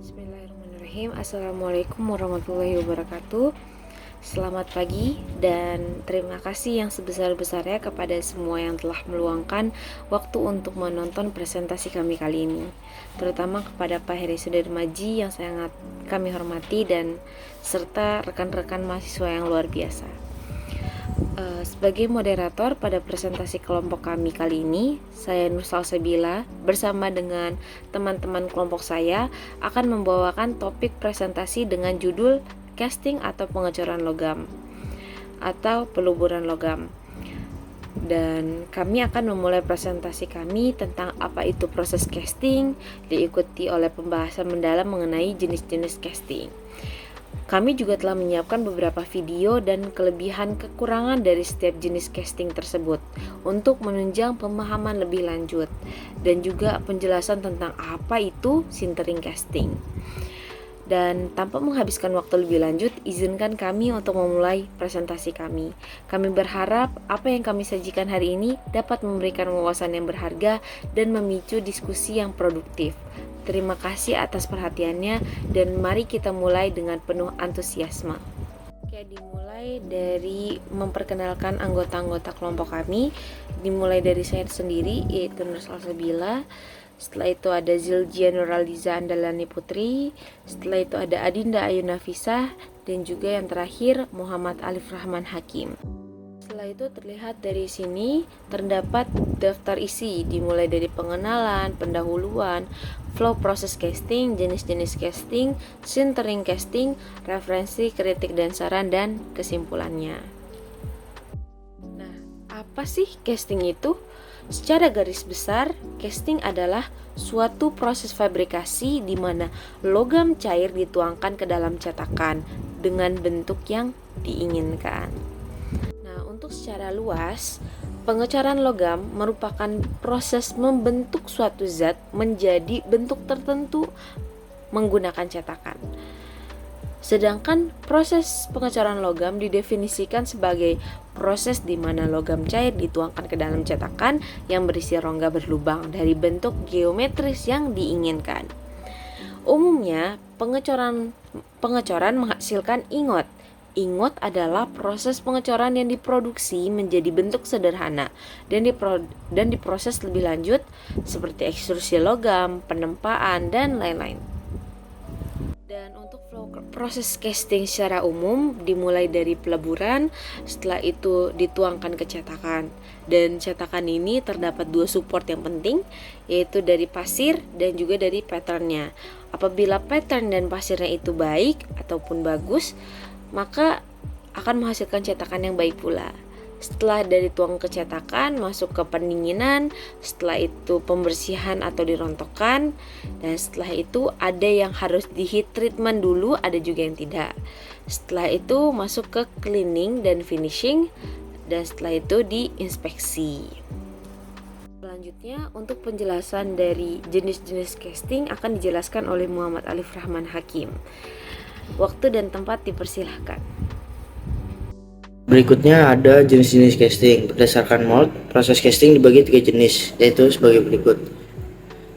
Bismillahirrahmanirrahim. Assalamualaikum warahmatullahi wabarakatuh. Selamat pagi dan terima kasih yang sebesar-besarnya kepada semua yang telah meluangkan waktu untuk menonton presentasi kami kali ini, terutama kepada Pak Heri Sudarmaji yang sangat kami hormati dan serta rekan-rekan mahasiswa yang luar biasa. Sebagai moderator pada presentasi kelompok kami kali ini, saya Nur Salsabila bersama dengan teman-teman kelompok saya akan membawakan topik presentasi dengan judul casting atau pengecoran logam atau peluburan logam. Dan kami akan memulai presentasi kami tentang apa itu proses casting, diikuti oleh pembahasan mendalam mengenai jenis-jenis casting. Kami juga telah menyiapkan beberapa video dan kelebihan kekurangan dari setiap jenis casting tersebut untuk menunjang pemahaman lebih lanjut dan juga penjelasan tentang apa itu sintering casting. Dan tanpa menghabiskan waktu lebih lanjut, izinkan kami untuk memulai presentasi kami. Kami berharap apa yang kami sajikan hari ini dapat memberikan wawasan yang berharga dan memicu diskusi yang produktif. Terima kasih atas perhatiannya dan mari kita mulai dengan penuh antusiasme. Oke, dimulai dari memperkenalkan anggota-anggota kelompok kami. Dimulai dari saya sendiri, yaitu Nur Salsabila. Setelah itu ada Zilgia Nuraliza Andalani Putri. Setelah itu ada Adinda Ayu Nafisah. Dan juga yang terakhir Muhammad Alif Rahman Hakim. Setelah itu terlihat dari sini terdapat daftar isi dimulai dari pengenalan, pendahuluan, flow proses casting, jenis-jenis casting, sintering casting, referensi, kritik dan saran, dan kesimpulannya. Nah, apa sih casting itu? Secara garis besar, casting adalah suatu proses fabrikasi di mana logam cair dituangkan ke dalam cetakan dengan bentuk yang diinginkan. Untuk secara luas, pengecoran logam merupakan proses membentuk suatu zat menjadi bentuk tertentu menggunakan cetakan. Sedangkan proses pengecoran logam didefinisikan sebagai proses di mana logam cair dituangkan ke dalam cetakan yang berisi rongga berlubang dari bentuk geometris yang diinginkan. Umumnya, pengecoran menghasilkan ingot. Ingot adalah proses pengecoran yang diproduksi menjadi bentuk sederhana dan diproses lebih lanjut seperti ekstrusi logam, penempaan, dan lain-lain. Dan untuk flow proses casting secara umum dimulai dari peleburan, setelah itu dituangkan ke cetakan. Dan cetakan ini terdapat dua support yang penting, yaitu dari pasir dan juga dari patternnya. Apabila pattern dan pasirnya itu baik ataupun bagus, maka akan menghasilkan cetakan yang baik pula. Setelah dari tuang ke cetakan, masuk ke pendinginan, setelah itu pembersihan atau dirontokkan, dan setelah itu ada yang harus di heat treatment dulu, ada juga yang tidak. Setelah itu masuk ke cleaning dan finishing, dan setelah itu diinspeksi. Selanjutnya, untuk penjelasan dari jenis-jenis casting akan dijelaskan oleh Muhammad Alif Rahman Hakim. Waktu dan tempat dipersilahkan. Berikutnya ada jenis-jenis casting. Berdasarkan mold, proses casting dibagi 3 jenis, yaitu sebagai berikut.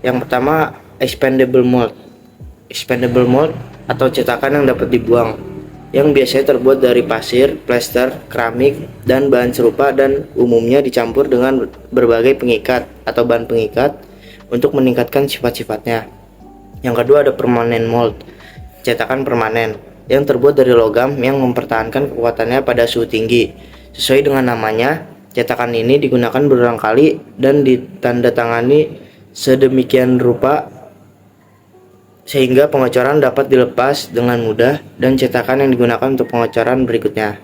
Yang pertama, expandable mold. Expandable mold atau cetakan yang dapat dibuang, yang biasanya terbuat dari pasir, plester, keramik, dan bahan serupa dan umumnya dicampur dengan berbagai pengikat atau bahan pengikat untuk meningkatkan sifat-sifatnya. Yang kedua ada permanent mold. Cetakan permanen yang terbuat dari logam yang mempertahankan kekuatannya pada suhu tinggi. Sesuai dengan namanya, cetakan ini digunakan berulang kali dan ditandatangani sedemikian rupa sehingga pengecoran dapat dilepas dengan mudah dan cetakan yang digunakan untuk pengecoran berikutnya.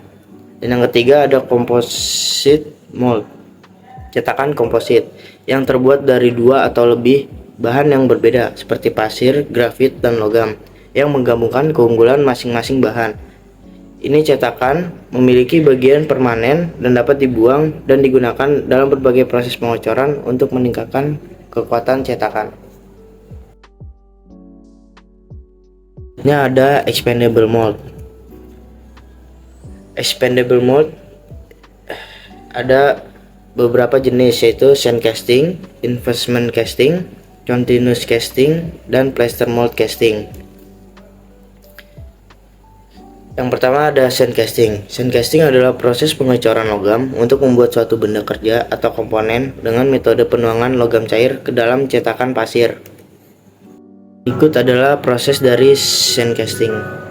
Dan yang ketiga ada composite mold. Cetakan komposit yang terbuat dari 2 atau lebih bahan yang berbeda seperti pasir, grafit, dan logam yang menggabungkan keunggulan masing-masing bahan. Ini cetakan memiliki bagian permanen dan dapat dibuang dan digunakan dalam berbagai proses pengecoran untuk meningkatkan kekuatan cetakan. Ini ada expandable mold. Expandable mold ada beberapa jenis, yaitu sand casting, investment casting, continuous casting, dan plaster mold casting. Yang pertama ada sandcasting. Sandcasting adalah proses pengecoran logam untuk membuat suatu benda kerja atau komponen dengan metode penuangan logam cair ke dalam cetakan pasir. Berikut adalah proses dari sandcasting.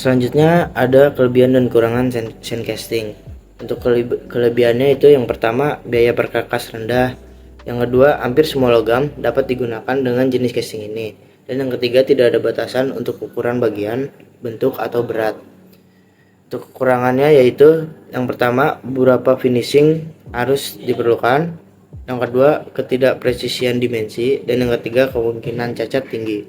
Selanjutnya ada kelebihan dan kekurangan sandcasting. Untuk kelebihannya itu yang pertama biaya perkakas rendah, yang kedua hampir semua logam dapat digunakan dengan jenis casting ini, dan yang ketiga tidak ada batasan untuk ukuran bagian, bentuk atau berat. Untuk kekurangannya yaitu yang pertama beberapa finishing harus diperlukan, yang kedua ketidakpresisian dimensi, dan yang ketiga kemungkinan cacat tinggi.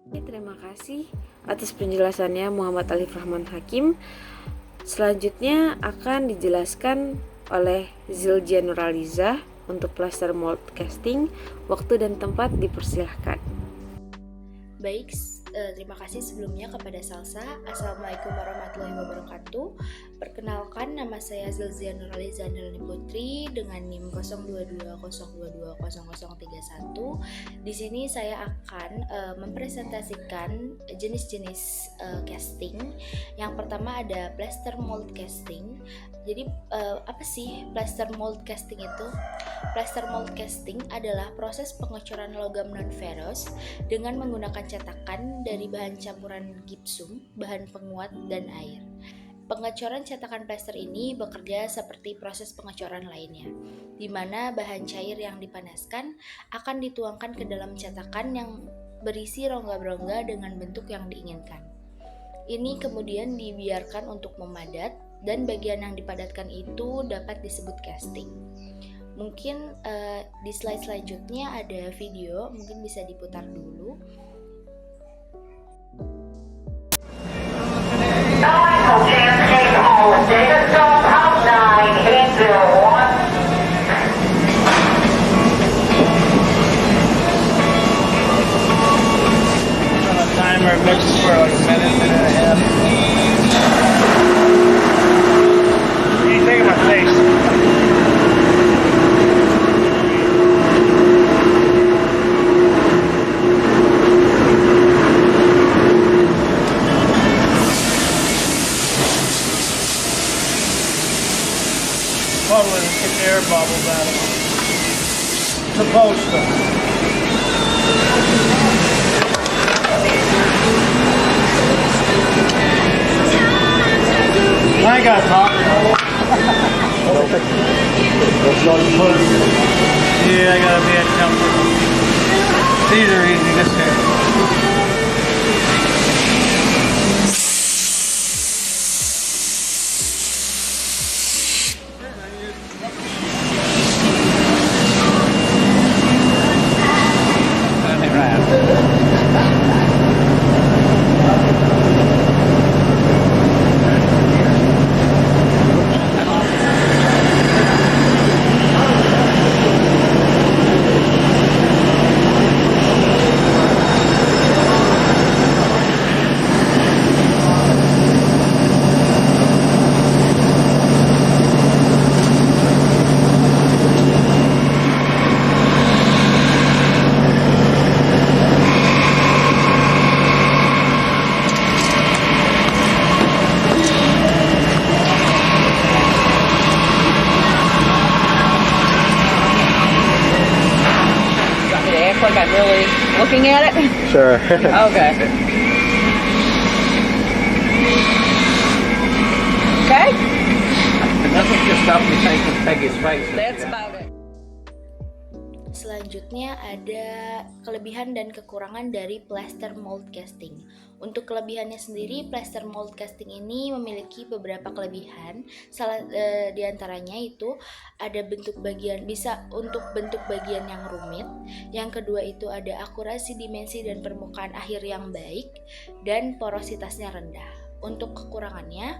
Terima kasih atas penjelasannya Muhammad Alif Rahman Hakim. Selanjutnya akan dijelaskan oleh Zildjian Nuraliza untuk plaster mold casting. Waktu dan tempat dipersilahkan. Baik, terima kasih sebelumnya kepada Salsa. Assalamualaikum warahmatullahi wabarakatuh. Perkenalkan, nama saya Zildjian Nuraliza Andalani Putri dengan NIM 0220220031. Di sini saya akan mempresentasikan jenis-jenis casting. Yang pertama ada plaster mold casting. Jadi apa sih plaster mold casting itu? Plaster mold casting adalah proses pengecoran logam non-ferrous dengan menggunakan cetakan dari bahan campuran gipsum, bahan penguat, dan air. Pengecoran cetakan plaster ini bekerja seperti proses pengecoran lainnya, di mana bahan cair yang dipanaskan akan dituangkan ke dalam cetakan yang berisi rongga-rongga dengan bentuk yang diinginkan. Ini kemudian dibiarkan untuk memadat, dan bagian yang dipadatkan itu dapat disebut casting. Mungkin di slide selanjutnya ada video, mungkin bisa diputar dulu. Timer mixed for like a minute and a half. What do you think of my face? Bubbling, get the air bubbles out of it. Supposed to. I ain't got to talk. Yeah, I gotta be at comfort. These are easy, this here. that? Really? Looking at it? Sure. Okay. Okay. Nothing can stop me thanking Peggy's face. That's about it. Selanjutnya ada kelebihan dan kekurangan dari plaster mold casting. Untuk kelebihannya sendiri, plaster mold casting ini memiliki beberapa kelebihan. Salah diantaranya itu ada bentuk bagian, bisa untuk bentuk bagian yang rumit. Yang kedua itu ada akurasi dimensi dan permukaan akhir yang baik, dan porositasnya rendah. Untuk kekurangannya,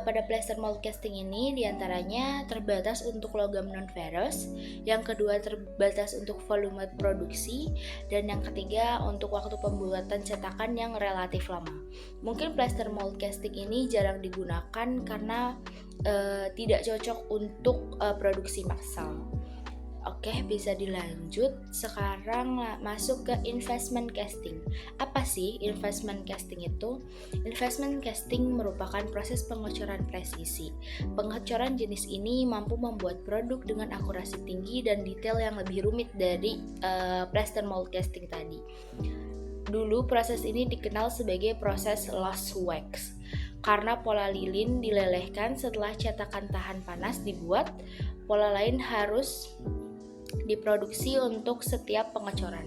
pada plaster mold casting ini diantaranya terbatas untuk logam non-ferrous, yang kedua terbatas untuk volume produksi, dan yang ketiga untuk waktu pembuatan cetakan yang relatif lama. Mungkin plaster mold casting ini jarang digunakan karena tidak cocok untuk produksi massal. Oke, bisa dilanjut. Sekarang masuk ke investment casting. Apa sih investment casting itu? Investment casting merupakan proses pengecoran presisi. Pengecoran jenis ini mampu membuat produk dengan akurasi tinggi dan detail yang lebih rumit dari plaster mold casting tadi. Dulu proses ini dikenal sebagai proses lost wax. Karena pola lilin dilelehkan setelah cetakan tahan panas dibuat, pola lain harus diproduksi untuk setiap pengecoran.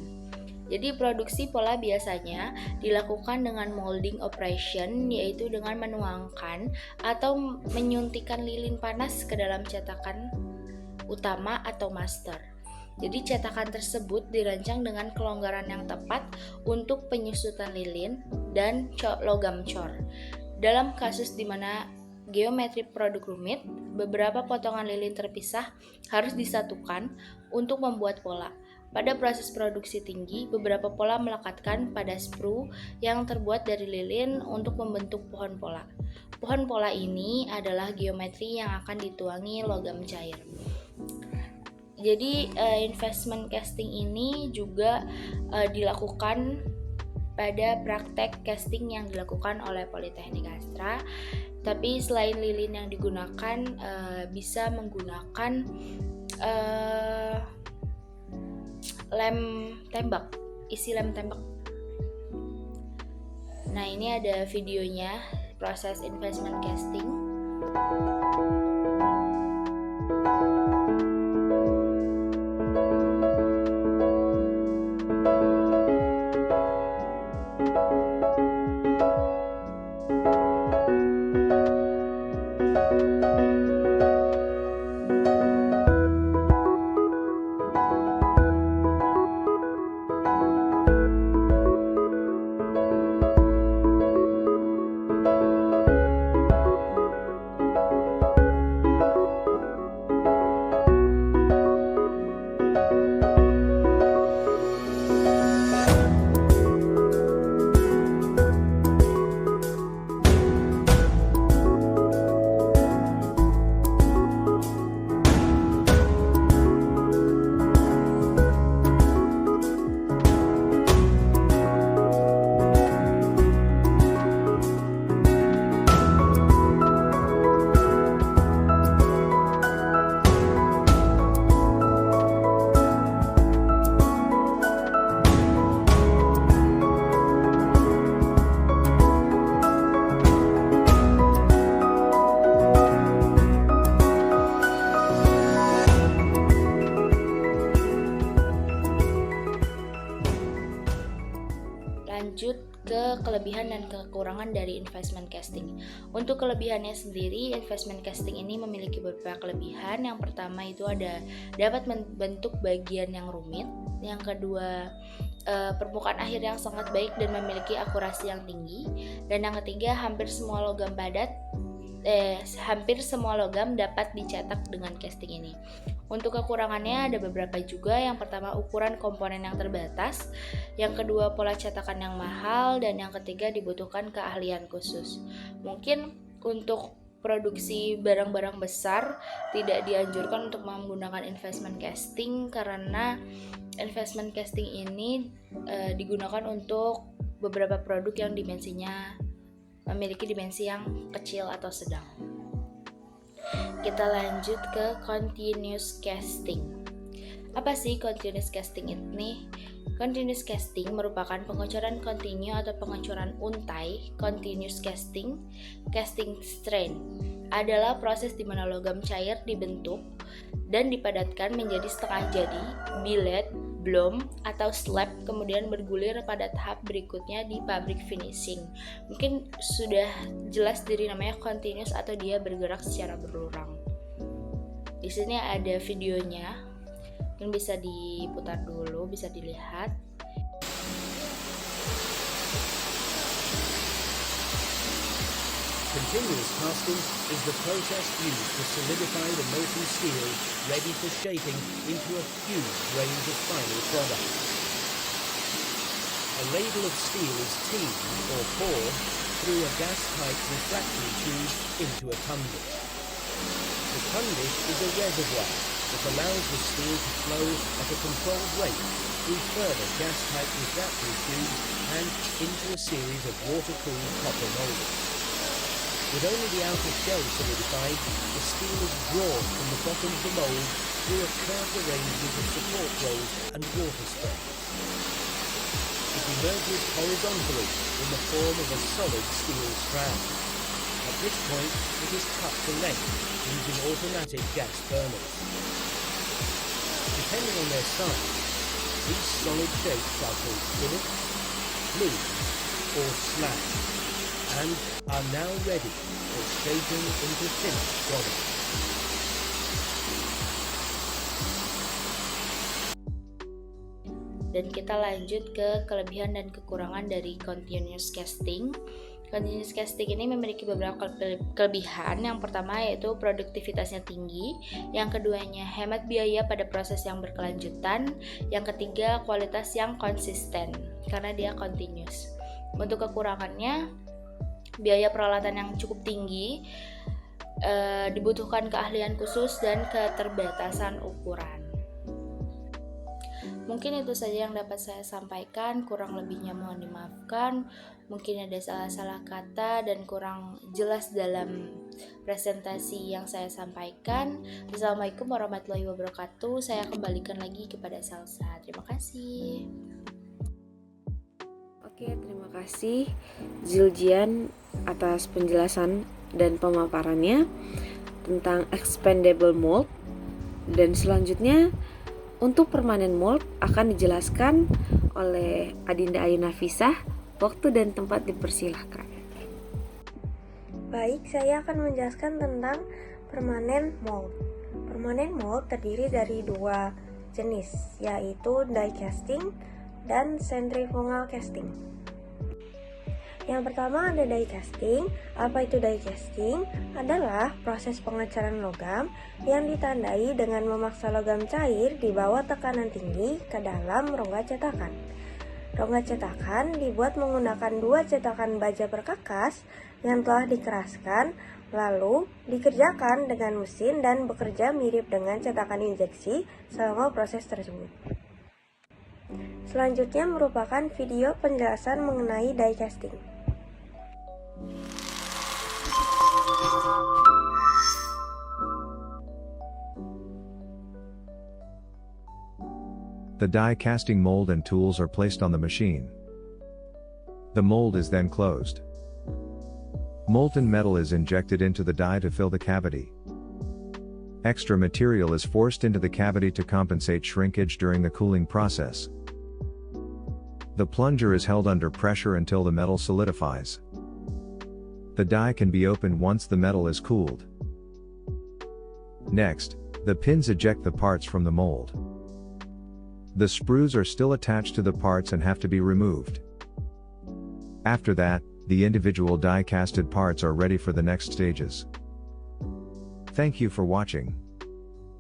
Jadi produksi pola biasanya dilakukan dengan molding operation, yaitu dengan menuangkan atau menyuntikkan lilin panas ke dalam cetakan utama atau master. Jadi cetakan tersebut dirancang dengan kelonggaran yang tepat untuk penyusutan lilin dan logam cor. Dalam kasus di mana geometri produk rumit, beberapa potongan lilin terpisah harus disatukan untuk membuat pola. Pada proses produksi tinggi, beberapa pola melekatkan pada sprue yang terbuat dari lilin untuk membentuk pohon pola. Pohon pola ini adalah geometri yang akan dituangi logam cair. Jadi investment casting ini juga dilakukan pada praktek casting yang dilakukan oleh Politeknik Astra. Tapi selain lilin yang digunakan, bisa menggunakan lem tembak, isi lem tembak. Nah, ini ada videonya proses investment casting. Lanjut ke kelebihan dan kekurangan dari investment casting. Untuk kelebihannya sendiri, investment casting ini memiliki beberapa kelebihan. Yang pertama itu ada dapat membentuk bagian yang rumit. Yang kedua, permukaan akhir yang sangat baik dan memiliki akurasi yang tinggi. Dan yang ketiga, hampir semua logam dapat dicetak dengan casting ini. Untuk kekurangannya ada beberapa juga. Yang pertama, ukuran komponen yang terbatas. Yang kedua, pola cetakan yang mahal. Dan yang ketiga, dibutuhkan keahlian khusus. Mungkin untuk produksi barang-barang besar tidak dianjurkan untuk menggunakan investment casting, karena investment casting ini digunakan untuk beberapa produk yang dimensinya memiliki dimensi yang kecil atau sedang. Kita lanjut ke continuous casting. Apa sih continuous casting ini? Continuous casting merupakan pengecoran kontinu atau pengecoran untai. Continuous casting, casting strain adalah proses di mana logam cair dibentuk dan dipadatkan menjadi setengah jadi, billet, bloom, atau slab, kemudian bergulir pada tahap berikutnya di pabrik finishing. Mungkin sudah jelas dari namanya continuous atau dia bergerak secara berulang. Di sini ada videonya, mungkin bisa diputar dulu, bisa dilihat. Continuous casting is the process used to solidify the molten steel ready for shaping into a huge range of final products. A ladle of steel is teamed or poured through a gas-tight refractory tube into a tundish. The tundish is a reservoir that allows the steel to flow at a controlled rate through further gas-tight refractory tubes and into a series of water-cooled copper moldings. With only the outer shell solidified, the steel is drawn from the bottom of the mold through a curved arrangement of support rolls and water sprays. It emerges horizontally in the form of a solid steel strand. At this point, it is cut to length using automatic gas burners. Depending on their size, these solid shapes are called fillet, flue, or slab, and are now ready for shaping into finished products. Dan kita lanjut ke kelebihan dan kekurangan dari continuous casting. Continuous casting ini memiliki beberapa kelebihan. Yang pertama yaitu produktivitasnya tinggi, yang keduanya hemat biaya pada proses yang berkelanjutan, yang ketiga kualitas yang konsisten karena dia continuous. Untuk kekurangannya, biaya peralatan yang cukup tinggi, dibutuhkan keahlian khusus dan keterbatasan ukuran. Mungkin itu saja yang dapat saya sampaikan, kurang lebihnya mohon dimaafkan. Mungkin ada salah-salah kata dan kurang jelas dalam presentasi yang saya sampaikan. Assalamualaikum warahmatullahi wabarakatuh. Saya kembalikan lagi kepada Salsa. Terima kasih. Oke, terima kasih Zildjian atas penjelasan dan pemaparannya tentang expandable mold. Dan selanjutnya untuk permanen mold akan dijelaskan oleh Adinda Ayu Nafisah. Waktu dan tempat dipersilahkan. Baik, saya akan menjelaskan tentang permanen mold. Permanen mold terdiri dari dua jenis, yaitu die casting dan centrifugal casting. Yang pertama ada die casting. Apa itu die casting? Adalah proses pengecoran logam yang ditandai dengan memaksa logam cair di bawah tekanan tinggi ke dalam rongga cetakan. Rongga cetakan dibuat menggunakan dua cetakan baja perkakas yang telah dikeraskan, lalu dikerjakan dengan mesin dan bekerja mirip dengan cetakan injeksi selama proses tersebut. Selanjutnya merupakan video penjelasan mengenai die casting. The die casting mold and tools are placed on the machine. The mold is then closed. Molten metal is injected into the die to fill the cavity. Extra material is forced into the cavity to compensate shrinkage during the cooling process. The plunger is held under pressure until the metal solidifies. The die can be opened once the metal is cooled. Next, the pins eject the parts from the mold. The sprues are still attached to the parts and have to be removed. After that, the individual die-casted parts are ready for the next stages. Thank you for watching.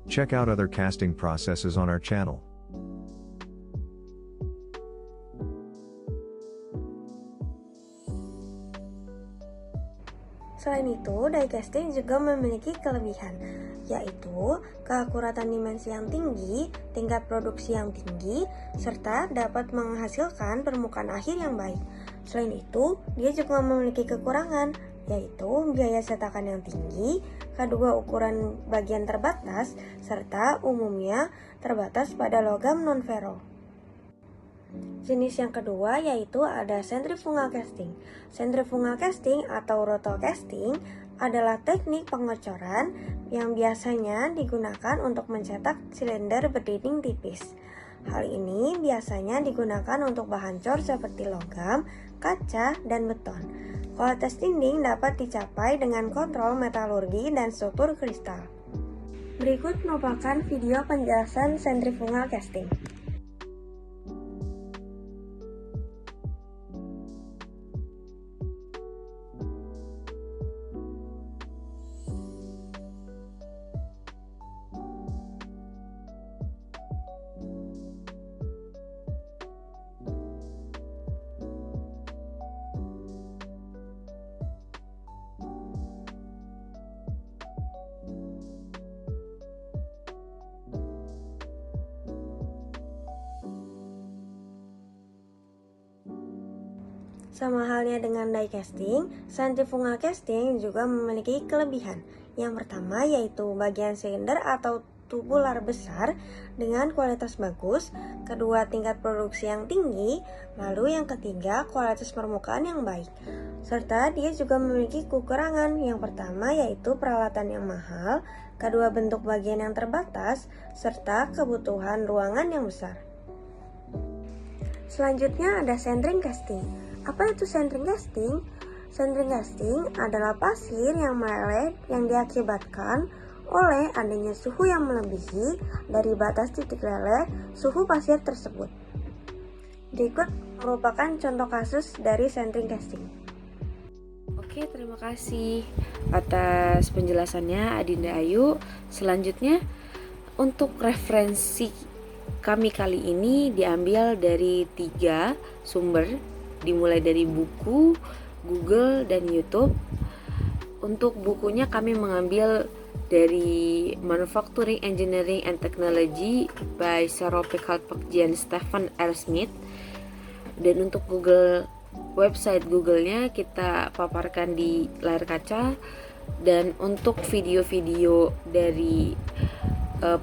Check out other casting processes on our channel. Selain itu, die casting juga memiliki kelebihan, yaitu keakuratan dimensi yang tinggi, tingkat produksi yang tinggi, serta dapat menghasilkan permukaan akhir yang baik. Selain itu, dia juga memiliki kekurangan, yaitu biaya cetakan yang tinggi, kedua ukuran bagian terbatas, serta umumnya terbatas pada logam non-ferro. Jenis yang kedua yaitu ada centrifugal casting. Centrifugal casting atau roto casting adalah teknik pengocoran yang biasanya digunakan untuk mencetak silinder berdinding tipis. Hal ini biasanya digunakan untuk bahan cor seperti logam, kaca, dan beton. Kualitas dinding dapat dicapai dengan kontrol metalurgi dan struktur kristal. Berikut merupakan video penjelasan centrifugal casting. Sama halnya dengan die casting, centrifugal casting juga memiliki kelebihan. Yang pertama yaitu bagian silinder atau tubular besar dengan kualitas bagus, kedua tingkat produksi yang tinggi, lalu yang ketiga kualitas permukaan yang baik. Serta dia juga memiliki kekurangan. Yang pertama yaitu peralatan yang mahal, kedua bentuk bagian yang terbatas, serta kebutuhan ruangan yang besar. Selanjutnya ada centering casting. Apa itu centering casting? Centering casting adalah pasir yang meleleh yang diakibatkan oleh adanya suhu yang melebihi dari batas titik leleh suhu pasir tersebut. Berikut merupakan contoh kasus dari centering casting. Oke, terima kasih atas penjelasannya Adinda Ayu. Selanjutnya untuk referensi kami kali ini diambil dari 3 sumber, dimulai dari buku, Google, dan YouTube. Untuk bukunya kami mengambil dari Manufacturing Engineering and Technology by Sarope Kalpakji and Stephen R. Smith. Dan untuk website Google-nya kita paparkan di layar kaca. Dan untuk video-video dari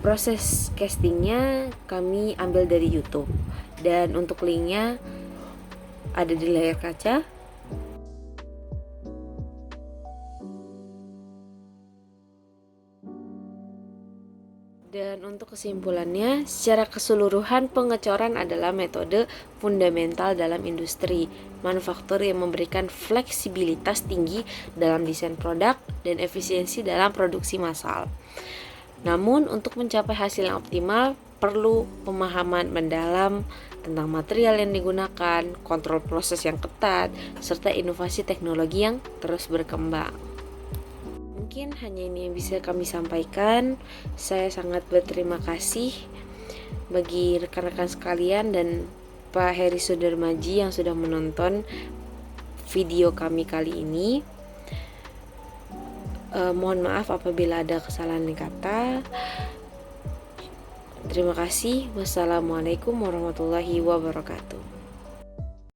proses castingnya kami ambil dari YouTube. Dan untuk linknya ada di layar kaca. Dan untuk kesimpulannya, secara keseluruhan pengecoran adalah metode fundamental dalam industri manufaktur yang memberikan fleksibilitas tinggi dalam desain produk dan efisiensi dalam produksi massal. Namun untuk mencapai hasil yang optimal perlu pemahaman mendalam tentang material yang digunakan, kontrol proses yang ketat, serta inovasi teknologi yang terus berkembang. Mungkin hanya ini yang bisa kami sampaikan. Saya sangat berterima kasih bagi rekan-rekan sekalian dan Pak Heri Sudarmaji yang sudah menonton video kami kali ini. Mohon maaf apabila ada kesalahan kata. Terima kasih. Wassalamualaikum warahmatullahi wabarakatuh.